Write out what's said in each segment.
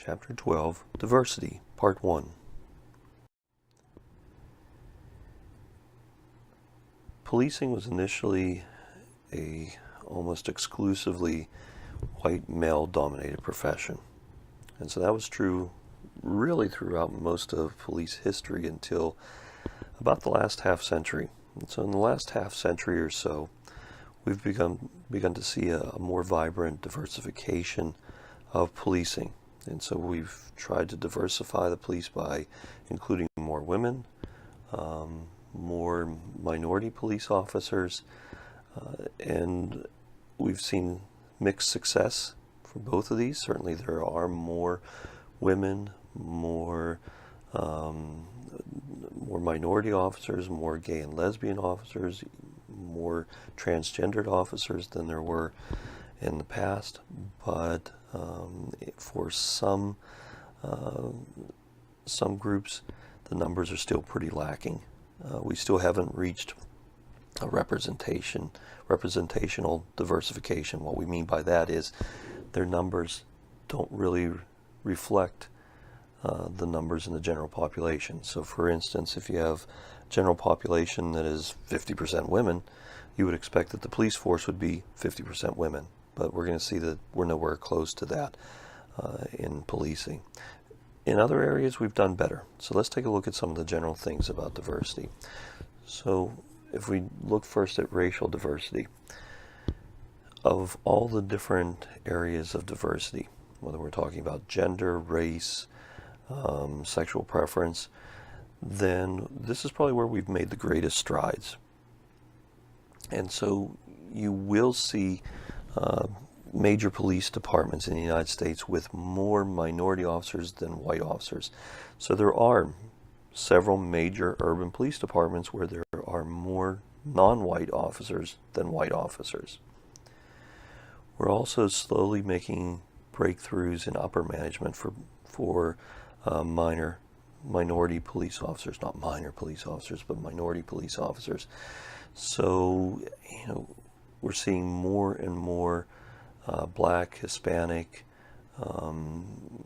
Chapter 12, Diversity, Part 1. Policing was initially a almost exclusively white male-dominated profession. And so that was true really throughout most of police history until about the last half century. And so in the last half century or so, we've begun to see a more vibrant diversification of policing. And so we've tried to diversify the police by including more women, more minority police officers, and we've seen mixed success for both of these. Certainly there are more women, more minority officers, more gay and lesbian officers, more transgendered officers than there were in the past, but for some groups, the numbers are still pretty lacking. We still haven't reached a representational diversification. What we mean by that is their numbers don't really reflect the numbers in the general population. So for instance, if you have a general population that is 50% women, you would expect that the police force would be 50% women. But we're going to see that we're nowhere close to that in policing. In other areas, we've done better. So let's take a look at some of the general things about diversity. So if we look first at racial diversity, of all the different areas of diversity, whether we're talking about gender, race, sexual preference, then this is probably where we've made the greatest strides. And so you will see major police departments in the United States with more minority officers than white officers. So there are several major urban police departments where there are more non-white officers than white officers. We're also slowly making breakthroughs in upper management for minority police officers, not minor police officers, but minority police officers. So, we're seeing more and more Black, Hispanic,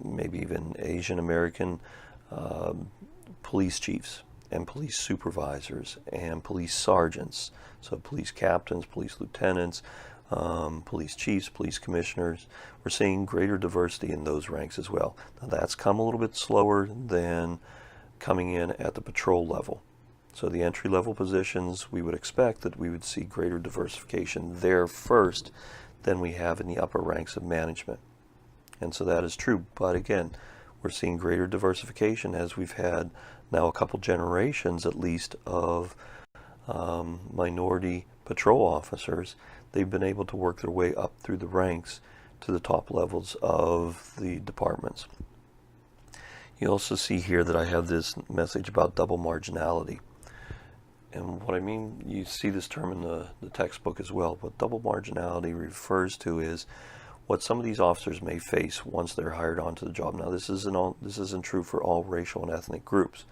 maybe even Asian American police chiefs and police supervisors and police sergeants. So police captains, police lieutenants, police chiefs, police commissioners. We're seeing greater diversity in those ranks as well. Now that's come a little bit slower than coming in at the patrol level. So the entry-level positions, we would expect that we would see greater diversification there first than we have in the upper ranks of management. And so that is true. But again, we're seeing greater diversification as we've had now a couple generations at least of minority patrol officers. They've been able to work their way up through the ranks to the top levels of the departments. You also see here that I have this message about double marginality. And what I mean, you see this term in the textbook as well. What double marginality refers to is what some of these officers may face once they're hired onto the job. Now, this isn't true for all racial and ethnic groups,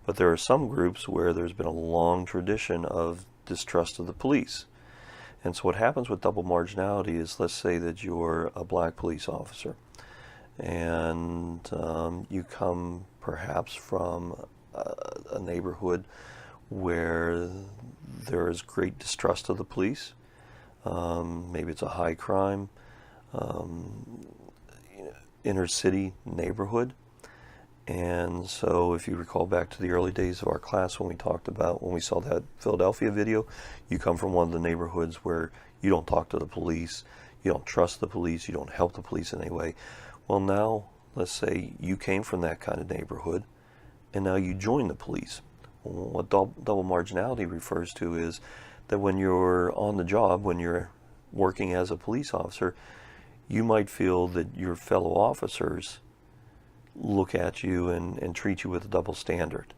but there are some groups where there's been a long tradition of distrust of the police. And so what happens with double marginality is, let's say that you're a Black police officer, and you come perhaps from a neighborhood where there is great distrust of the police. Maybe it's a high crime, inner city neighborhood. And so if you recall back to the early days of our class when we saw that Philadelphia video, you come from one of the neighborhoods where you don't talk to the police, you don't trust the police, you don't help the police in any way. Well, now let's say you came from that kind of neighborhood and now you join the police. What double marginality refers to is that when you're on the job, when you're working as a police officer, you might feel that your fellow officers look at you and treat you with a double standard.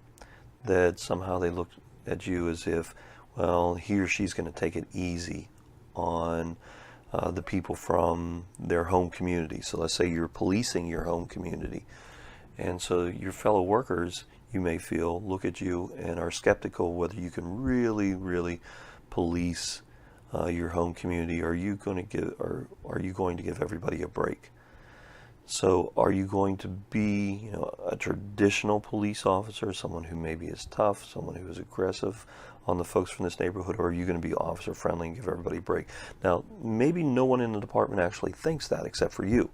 That somehow they look at you as if, well, he or she's going to take it easy on the people from their home community. So let's say you're policing your home community. And so your fellow workers, you may feel, look at you and are skeptical whether you can really police your home community. Are you going to give everybody a break? So are you going to be, a traditional police officer, someone who maybe is tough, someone who is aggressive on the folks from this neighborhood, or are you going to be officer friendly and give everybody a break? Now, maybe no one in the department actually thinks that except for you,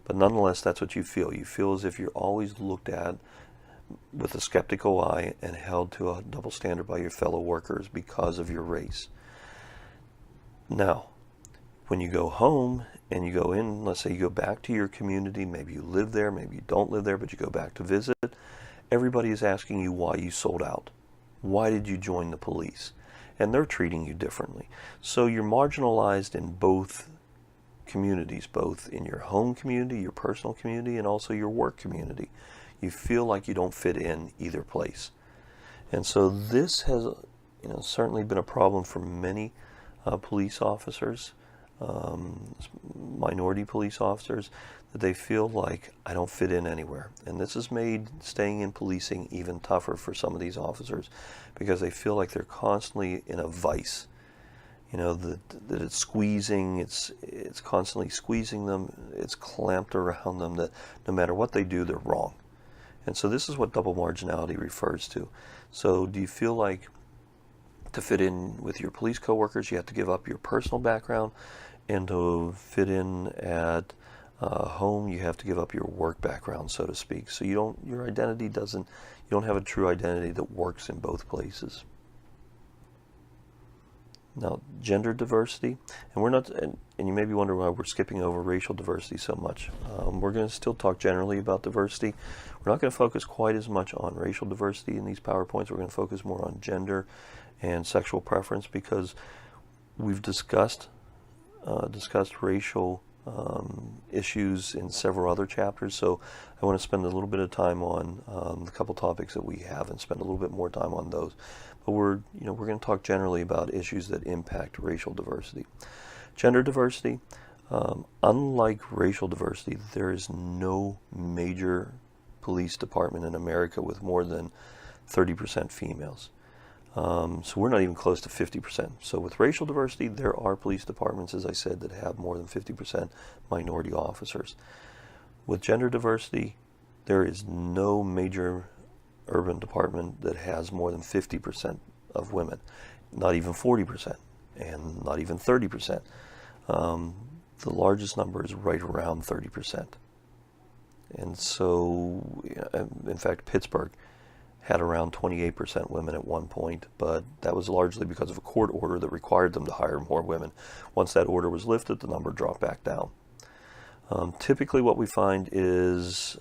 but nonetheless, that's what you feel. You feel as if you're always looked at with a skeptical eye and held to a double standard by your fellow workers because of your race. Now, when you go home and you go in, let's say you go back to your community, maybe you live there, maybe you don't live there, but you go back to visit, everybody is asking you why you sold out. Why did you join the police? And they're treating you differently. So you're marginalized in both communities, both in your home community, your personal community, and also your work community. You feel like you don't fit in either place. And so this has, certainly been a problem for many police officers, minority police officers, that they feel like I don't fit in anywhere. And this has made staying in policing even tougher for some of these officers because they feel like they're constantly in a vice. That it's squeezing, it's constantly squeezing them, it's clamped around them, that no matter what they do, they're wrong. And so this is what double marginality refers to. So do you feel like to fit in with your police coworkers, you have to give up your personal background, and to fit in at home, you have to give up your work background, so to speak. So your identity you don't have a true identity that works in both places. Now, gender diversity, and you may be wondering why we're skipping over racial diversity so much. We're going to still talk generally about diversity. We're not going to focus quite as much on racial diversity in these PowerPoints. We're going to focus more on gender and sexual preference because we've discussed racial issues in several other chapters. So I want to spend a little bit of time on the couple topics that we have and spend a little bit more time on those. But we're going to talk generally about issues that impact racial diversity. Gender diversity, unlike racial diversity, there is no major police department in America with more than 30% females. So we're not even close to 50%. So with racial diversity, there are police departments, as I said, that have more than 50% minority officers. With gender diversity, there is no major urban department that has more than 50% of women, not even 40%, and not even 30%. The largest number is right around 30%. And so, in fact, Pittsburgh had around 28% women at one point, but that was largely because of a court order that required them to hire more women. Once that order was lifted, the number dropped back down. Typically what we find is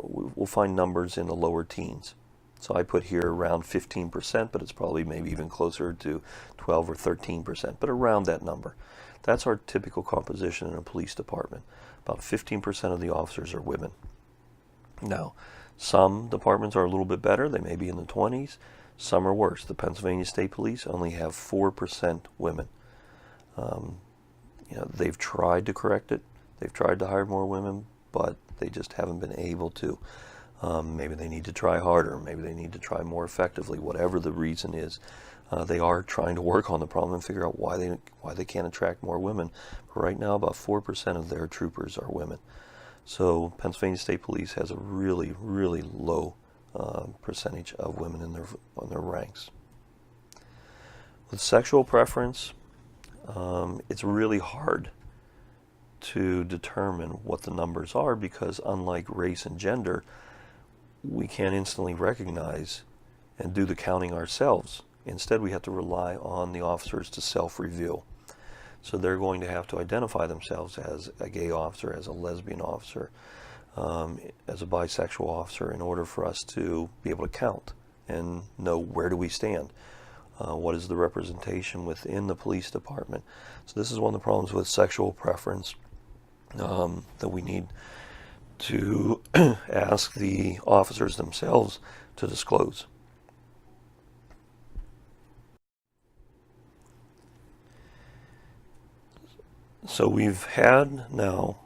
we'll find numbers in the lower teens. So I put here around 15%, but it's probably maybe even closer to 12 or 13%, but around that number. That's our typical composition in a police department. About 15% of the officers are women. Now, some departments are a little bit better. They may be in the 20s. Some are worse. The Pennsylvania State Police only have 4% women. They've tried to correct it. They've tried to hire more women, but they just haven't been able to. Maybe they need to try harder. Maybe they need to try more effectively. Whatever the reason is, they are trying to work on the problem and figure out why they can't attract more women. But right now, about 4% of their troopers are women. So Pennsylvania State Police has a really, really low percentage of women on their ranks. With sexual preference, it's really hard to determine what the numbers are because unlike race and gender, we can't instantly recognize and do the counting ourselves. Instead, we have to rely on the officers to self-reveal. So they're going to have to identify themselves as a gay officer, as a lesbian officer, as a bisexual officer in order for us to be able to count and know where do we stand. What is the representation within the police department? So this is one of the problems with sexual preference that we need to ask the officers themselves to disclose. So we've had now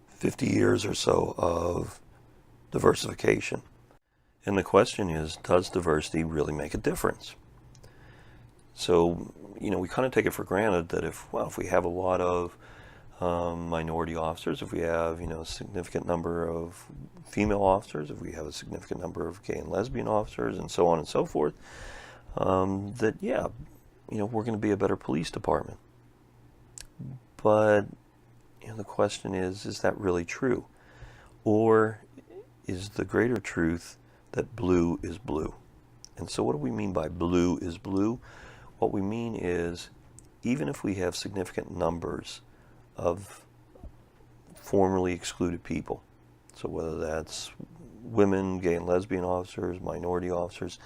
50 years or so of diversification. And the question is, does diversity really make a difference? So, we kind of take it for granted that if we have a lot of minority officers, if we have, a significant number of female officers, if we have a significant number of gay and lesbian officers, and so on and so forth, that, yeah, we're going to be a better police department. But, the question is that really true? Or is the greater truth that blue is blue? And so what do we mean by blue is blue? What we mean is, even if we have significant numbers of formerly excluded people, so whether that's women, gay and lesbian officers, minority officers,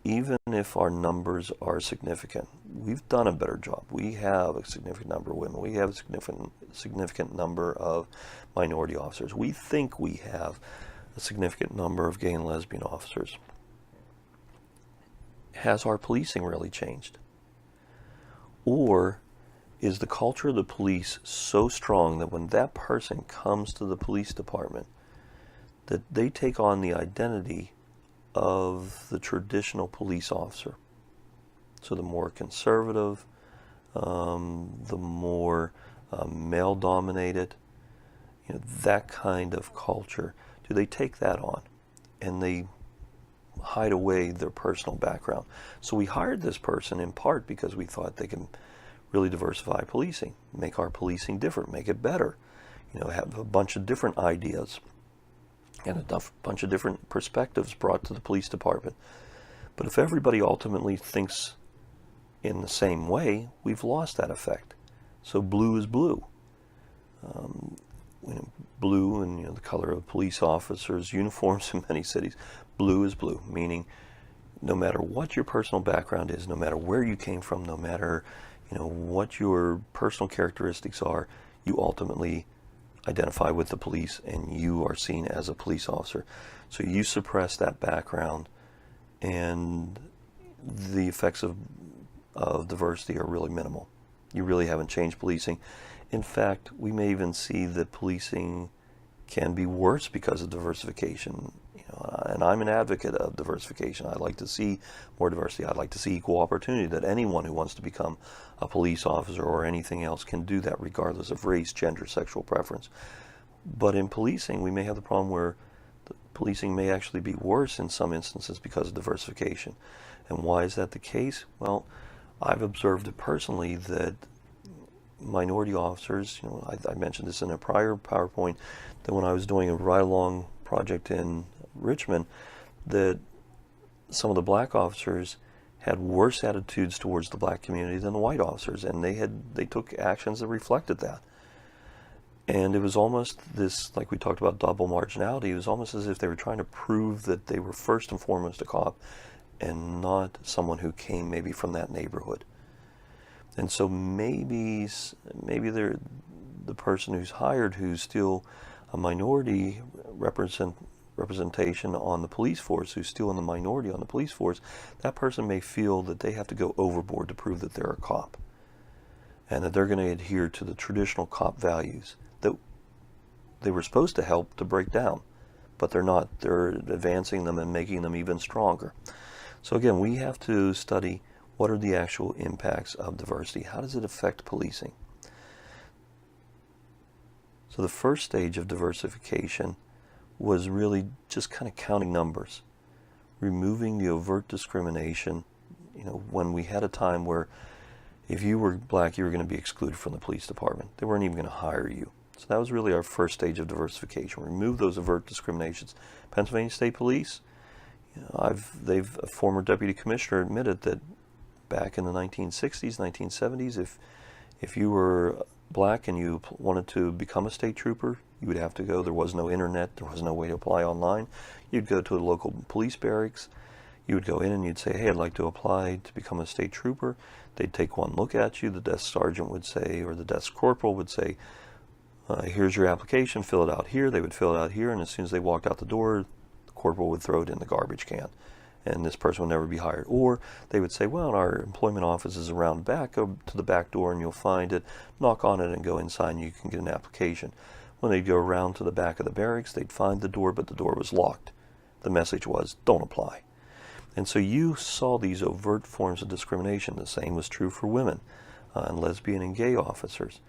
even if our numbers are significant, we've done a better job. We have a significant number of women. We have a significant number of minority officers. We think we have a significant number of gay and lesbian officers. Has our policing really changed? Or is the culture of the police so strong that when that person comes to the police department, that they take on the identity of the traditional police officer? So the more conservative, the more male-dominated, that kind of culture, do they take that on? And they hide away their personal background. So we hired this person in part because we thought they can really diversify policing, make our policing different, make it better, have a bunch of different ideas and a bunch of different perspectives brought to the police department. But if everybody ultimately thinks in the same way, we've lost that effect. So blue is blue. Blue and the color of police officers' uniforms in many cities, blue is blue, meaning no matter what your personal background is, no matter where you came from, no matter what your personal characteristics are, you ultimately identify with the police and you are seen as a police officer. So you suppress that background, and the effects of diversity are really minimal. You really haven't changed policing. In fact, we may even see that policing can be worse because of diversification. And I'm an advocate of diversification. I'd like to see more diversity. I'd like to see equal opportunity, that anyone who wants to become a police officer or anything else can do that regardless of race, gender, sexual preference. But in policing, we may have the problem where the policing may actually be worse in some instances because of diversification. And why is that the case? Well, I've observed it personally that minority officers, I mentioned this in a prior PowerPoint, that when I was doing a ride-along project in Richmond, that some of the black officers had worse attitudes towards the black community than the white officers, and they took actions that reflected that. And it was almost this, like we talked about double marginality, it was almost as if they were trying to prove that they were first and foremost a cop and not someone who came maybe from that neighborhood. And so maybe they're the person who's hired, who's still a minority representation on the police force, who's still in the minority on the police force, that person may feel that they have to go overboard to prove that they're a cop, and that they're going to adhere to the traditional cop values that they were supposed to help to break down, but they're not. They're advancing them and making them even stronger. So again, we have to study what are the actual impacts of diversity. How does it affect policing? So the first stage of diversification was really just kind of counting numbers, removing the overt discrimination. When we had a time where if you were black, you were going to be excluded from the police department. They weren't even going to hire you. So that was really our first stage of diversification. Remove those overt discriminations. Pennsylvania State Police, a former deputy commissioner admitted that back in the 1960s, 1970s, if you were black and you wanted to become a state trooper, you would have to go. There was no internet. There was no way to apply online. You'd go to a local police barracks. You would go in and you'd say, hey, I'd like to apply to become a state trooper. They'd take one look at you. The desk sergeant would say, or the desk corporal would say, here's your application, fill it out here. They would fill it out here, and as soon as they walked out the door, the corporal would throw it in the garbage can, and this person would never be hired. Or they would say, well, our employment office is around back. Go to the back door and you'll find it. Knock on it and go inside and you can get an application. When they'd go around to the back of the barracks, they'd find the door, but the door was locked. The message was, don't apply. And so you saw these overt forms of discrimination. The same was true for women and lesbian and gay officers.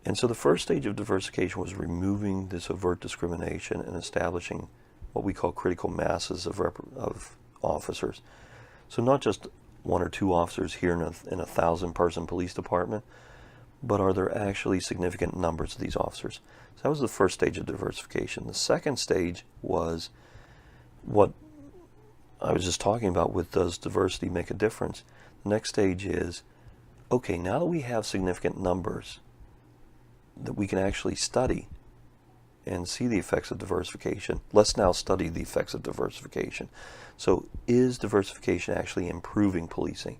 And so the first stage of diversification was removing this overt discrimination and establishing what we call critical masses of officers. So not just one or two officers here in a 1,000-person police department, but are there actually significant numbers of these officers? So that was the first stage of diversification. The second stage was what I was just talking about with, does diversity make a difference? The next stage is, okay, now that we have significant numbers that we can actually study and see the effects of diversification, let's now study the effects of diversification. So is diversification actually improving policing?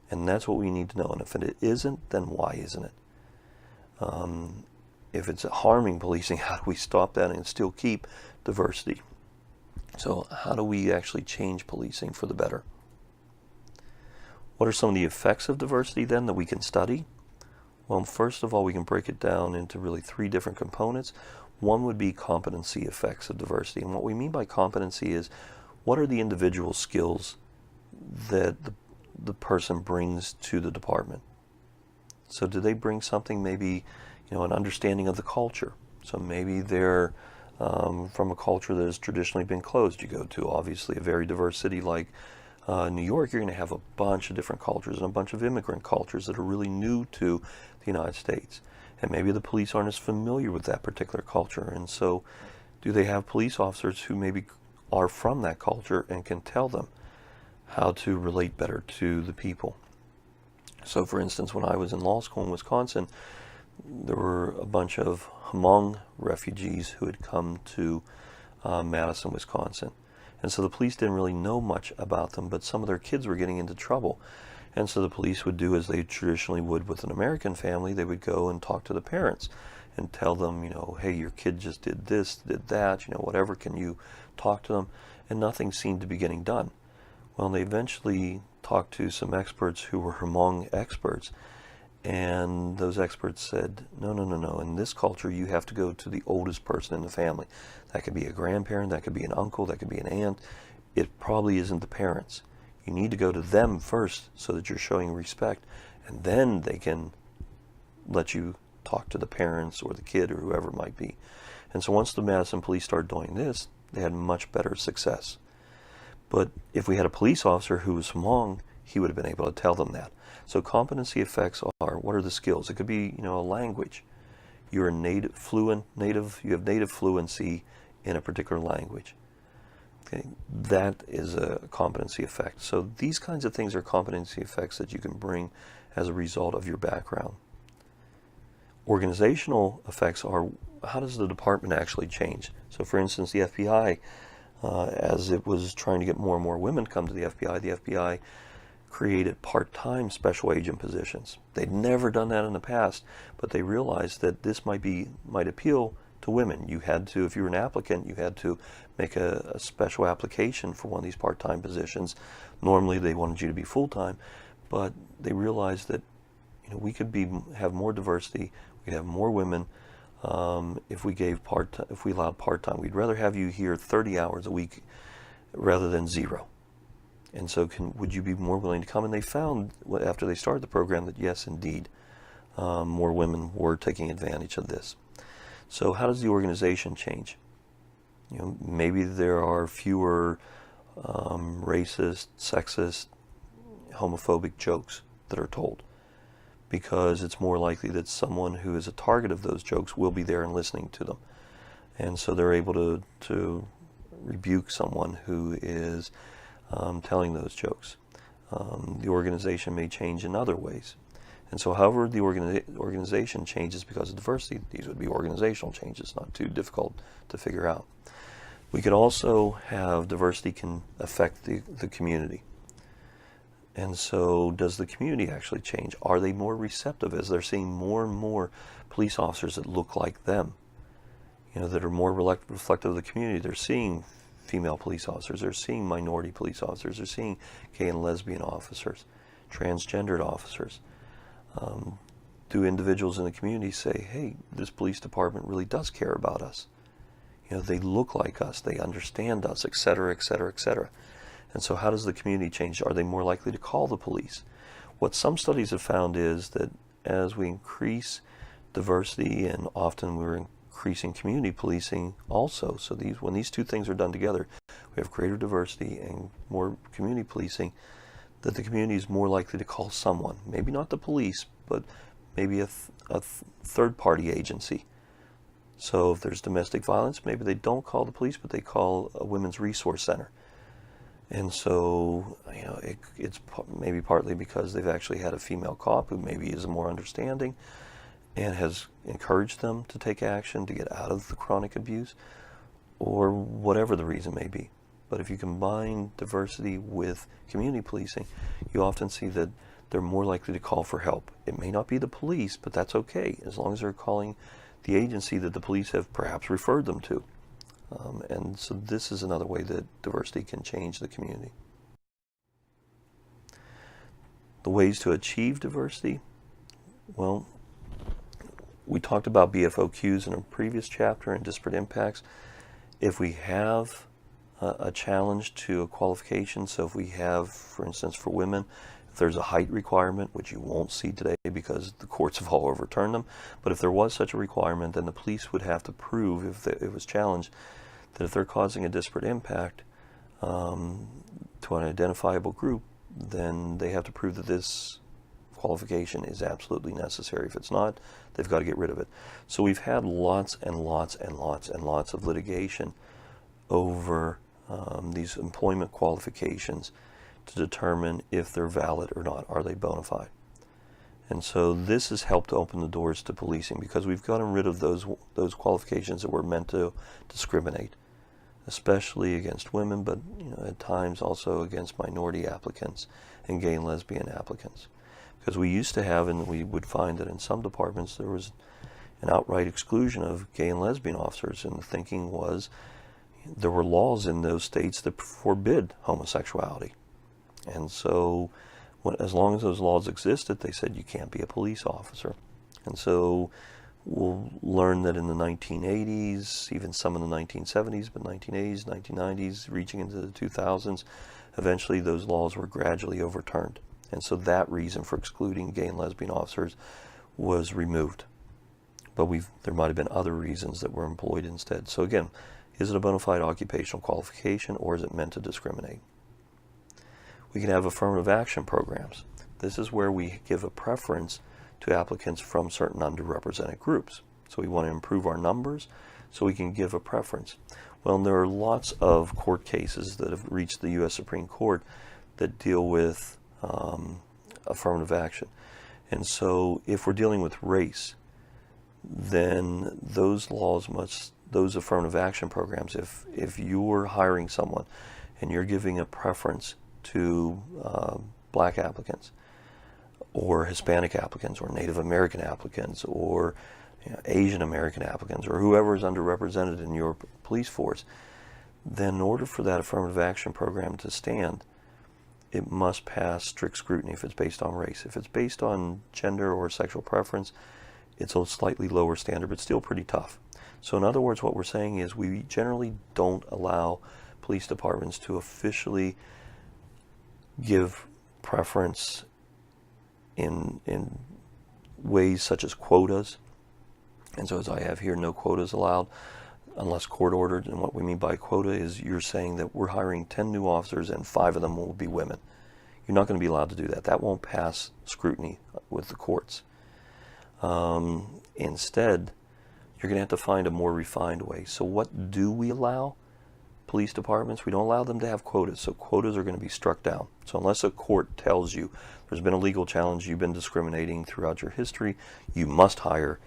And that's what we need to know. And if it isn't, then why isn't it? If it's harming policing, how do we stop that and still keep diversity? So how do we actually change policing for the better? What are some of the effects of diversity then that we can study? Well, first of all, we can break it down into really three different components. One would be competency effects of diversity. And what we mean by competency is, what are the individual skills that the person brings to the department? So do they bring something, maybe, an understanding of the culture? So maybe they're from a culture that has traditionally been closed. You go to, obviously, a very diverse city like New York, you're going to have a bunch of different cultures and a bunch of immigrant cultures that are really new to the United States. And maybe the police aren't as familiar with that particular culture. And so do they have police officers who maybe are from that culture and can tell them how to relate better to the people? So for instance, when I was in law school in Wisconsin, there were a bunch of Hmong refugees who had come to Madison, Wisconsin. And so the police didn't really know much about them, but some of their kids were getting into trouble. And so the police would do as they traditionally would with an American family. They would go and talk to the parents and tell them, hey, your kid just did this, did that, whatever, can you talk to them? And nothing seemed to be getting done. Well, they eventually talked to some experts who were Hmong experts, and those experts said, no. In this culture, you have to go to the oldest person in the family. That could be a grandparent, that could be an uncle, that could be an aunt. It probably isn't the parents. You need to go to them first so that you're showing respect, and then they can let you talk to the parents or the kid or whoever it might be. And so once the Madison police started doing this, they had much better success. But if we had a police officer who was Hmong, he would have been able to tell them that. So competency effects are, what are the skills? It could be, a language. You're you have native fluency in a particular language. Okay, that is a competency effect. So these kinds of things are competency effects that you can bring as a result of your background. Organizational effects are, how does the department actually change? So for instance, the FBI, as it was trying to get more and more women come to the FBI created part-time special agent positions. They'd never done that in the past, but they realized that this might appeal to women. You had to, if you were an applicant, you had to make a special application for one of these part-time positions. Normally they wanted you to be full-time, but they realized that we could have more diversity, we could have more women if we allowed part-time. We'd rather have you here 30 hours a week rather than 0. And so would you be more willing to come? And they found, after they started the program, that yes, indeed, more women were taking advantage of this. So how does the organization change? Maybe there are fewer racist, sexist, homophobic jokes that are told, because it's more likely that someone who is a target of those jokes will be there and listening to them. And so they're able to rebuke someone who is telling those jokes. The organization may change in other ways. And so however the organization changes because of diversity, these would be organizational changes, not too difficult to figure out. We could also have diversity can affect the community. And so does the community actually change? Are they more receptive as they're seeing more and more police officers that look like them, that are more reflective of the community? They're seeing female police officers, they're seeing minority police officers, they're seeing gay and lesbian officers, transgendered officers. Do individuals in the community say, hey, this police department really does care about us? They look like us, they understand us, etc., etc., etc. And so how does the community change? Are they more likely to call the police? What some studies have found is that as we increase diversity, and often we're increasing community policing also. So when these two things are done together, we have greater diversity and more community policing, that the community is more likely to call someone, maybe not the police, but maybe a third-party agency. So if there's domestic violence, maybe they don't call the police, but they call a women's resource center. And so, it's maybe partly because they've actually had a female cop who maybe is more understanding and has encouraged them to take action to get out of the chronic abuse, or whatever the reason may be. But if you combine diversity with community policing, you often see that they're more likely to call for help. It may not be the police, but that's okay, as long as they're calling the agency that the police have perhaps referred them to. And so this is another way that diversity can change the community. The ways to achieve diversity, well, we talked about BFOQs in a previous chapter and disparate impacts. If we have a challenge to a qualification, so if we have, for instance, for women, if there's a height requirement, which you won't see today because the courts have all overturned them, but if there was such a requirement, then the police would have to prove, if it was challenged, that if they're causing a disparate impact to an identifiable group, then they have to prove that this qualification is absolutely necessary. If it's not, they've got to get rid of it. So we've had lots and lots and lots and lots of litigation over these employment qualifications to determine if they're valid or not. Are they bona fide? And so this has helped open the doors to policing, because we've gotten rid of those qualifications that were meant to discriminate, especially against women, but at times also against minority applicants and gay and lesbian applicants. Because we used to have, and we would find that in some departments there was an outright exclusion of gay and lesbian officers, and the thinking was there were laws in those states that forbid homosexuality. And so as long as those laws existed, they said you can't be a police officer. And so we'll learn that in the 1980s, even some in the 1970s, but 1980s, 1990s, reaching into the 2000s, eventually those laws were gradually overturned. And so that reason for excluding gay and lesbian officers was removed. But there might have been other reasons that were employed instead. So again, is it a bona fide occupational qualification, or is it meant to discriminate? We can have affirmative action programs. This is where we give a preference to applicants from certain underrepresented groups. So we want to improve our numbers, so we can give a preference. Well, there are lots of court cases that have reached the U.S. Supreme Court that deal with affirmative action. And so if we're dealing with race, then those affirmative action programs, if you're hiring someone and you're giving a preference to black applicants or Hispanic applicants or Native American applicants or Asian American applicants or whoever is underrepresented in your police force, then in order for that affirmative action program to stand, it must pass strict scrutiny if it's based on race. If it's based on gender or sexual preference, it's a slightly lower standard, but still pretty tough. So in other words, what we're saying is we generally don't allow police departments to officially give preference in ways such as quotas. And so as I have here, no quotas allowed unless court ordered. And what we mean by quota is you're saying that we're hiring 10 new officers and 5 of them will be women. You're not going to be allowed to do that. That won't pass scrutiny with the courts. Instead, you're going to have to find a more refined way. So what do we allow police departments? We don't allow them to have quotas. So quotas are going to be struck down. So unless a court tells you there's been a legal challenge, you've been discriminating throughout your history, you must hire,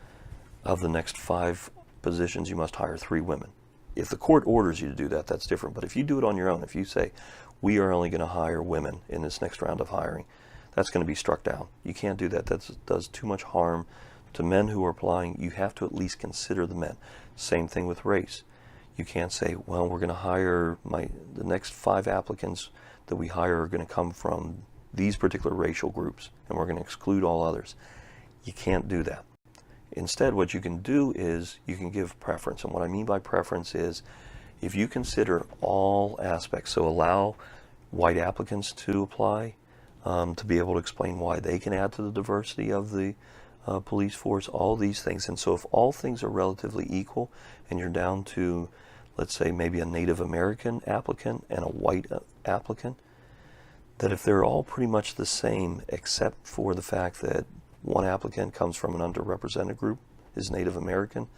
of the next 5 positions, you must hire 3 women. If the court orders you to do that, that's different. But if you do it on your own, if you say, we are only going to hire women in this next round of hiring, that's going to be struck down. You can't do that. That does too much harm to men who are applying. You have to at least consider the men. Same thing with race. You can't say, well, we're going to hire the next 5 applicants that we hire are going to come from these particular racial groups, and we're going to exclude all others. You can't do that. Instead, what you can do is you can give preference. And what I mean by preference is if you consider all aspects, so allow white applicants to apply, to be able to explain why they can add to the diversity of the police force, all these things. And so if all things are relatively equal and you're down to, let's say, maybe a Native American applicant and a white applicant, that if they're all pretty much the same except for the fact that one applicant comes from an underrepresented group, is Native American,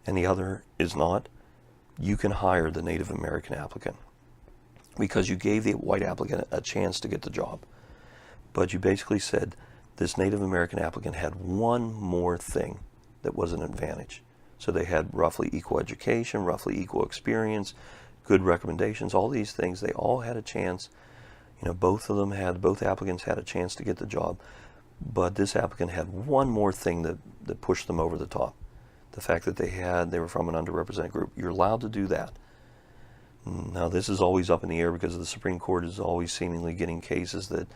and the other is not, you can hire the Native American applicant because you gave the white applicant a chance to get the job. But you basically said this Native American applicant had one more thing that was an advantage. So they had roughly equal education, roughly equal experience, good recommendations, all these things. They all had a chance. Both applicants had a chance to get the job. But this applicant had one more thing that pushed them over the top. The fact that they were from an underrepresented group. You're allowed to do that. Now, this is always up in the air because the Supreme Court is always seemingly getting cases that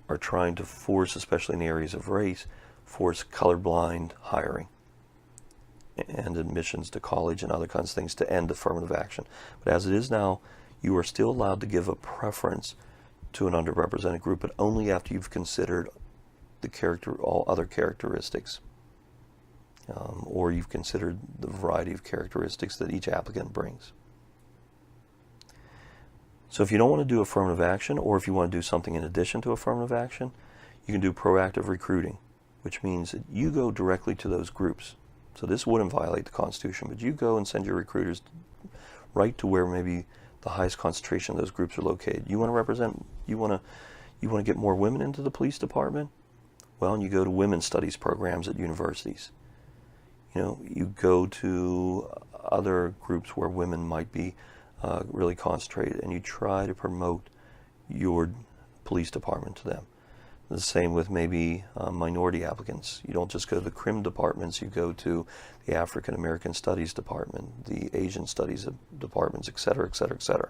are trying to force, especially in the areas of race, force colorblind hiring and admissions to college and other kinds of things to end affirmative action. But as it is now, you are still allowed to give a preference to an underrepresented group, but only after you've considered all other characteristics, or you've considered the variety of characteristics that each applicant brings. So if you don't want to do affirmative action, or if you want to do something in addition to affirmative action, you can do proactive recruiting, which means that you go directly to those groups. So this wouldn't violate the Constitution, but you go and send your recruiters right to where maybe the highest concentration of those groups are located. You want to represent, you want to get more women into the police department? Well, you go to women's studies programs at universities. You go to other groups where women might be really concentrated, and you try to promote your police department to them. The same with maybe minority applicants. You don't just go to the CRIM departments, you go to the African American Studies Department, the Asian Studies departments, et cetera, et cetera, et cetera.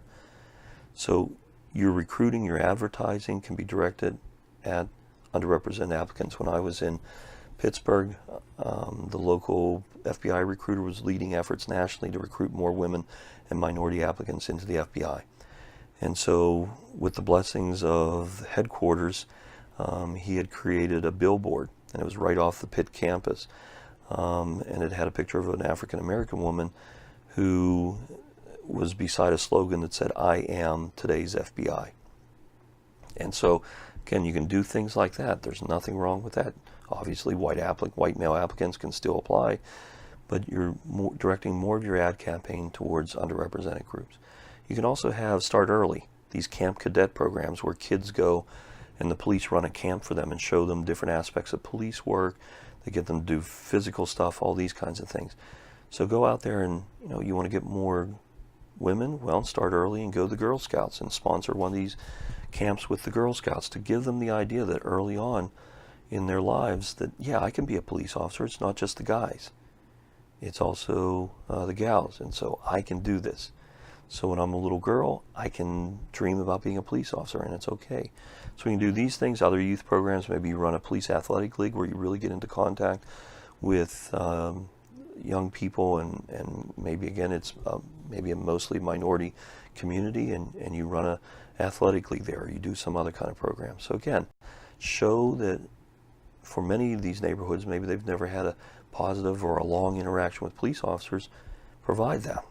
So your recruiting, your advertising can be directed at underrepresented applicants. When I was in Pittsburgh, the local FBI recruiter was leading efforts nationally to recruit more women and minority applicants into the FBI. And so with the blessings of headquarters, he had created a billboard, and it was right off the Pitt campus. And it had a picture of an African American woman who was beside a slogan that said, "I am today's FBI." And so, again, you can do things like that. There's nothing wrong with that. Obviously, white male applicants can still apply, but you're directing more of your ad campaign towards underrepresented groups. You can also have Start Early, these camp cadet programs where kids go and the police run a camp for them and show them different aspects of police work. They get them to do physical stuff, all these kinds of things. So go out there and, you want to get more women, well, start early and go to the Girl Scouts and sponsor one of these camps with the Girl Scouts to give them the idea that early on in their lives that, yeah, I can be a police officer. It's not just the guys. It's also the gals. And so I can do this. So when I'm a little girl, I can dream about being a police officer, and it's okay. So we can do these things, other youth programs. Maybe you run a police athletic league where you really get into contact with young people, and maybe, again, it's maybe a mostly minority community, and you run a athletic league there, or you do some other kind of program. So again, show that for many of these neighborhoods, maybe they've never had a positive or a long interaction with police officers. Provide that.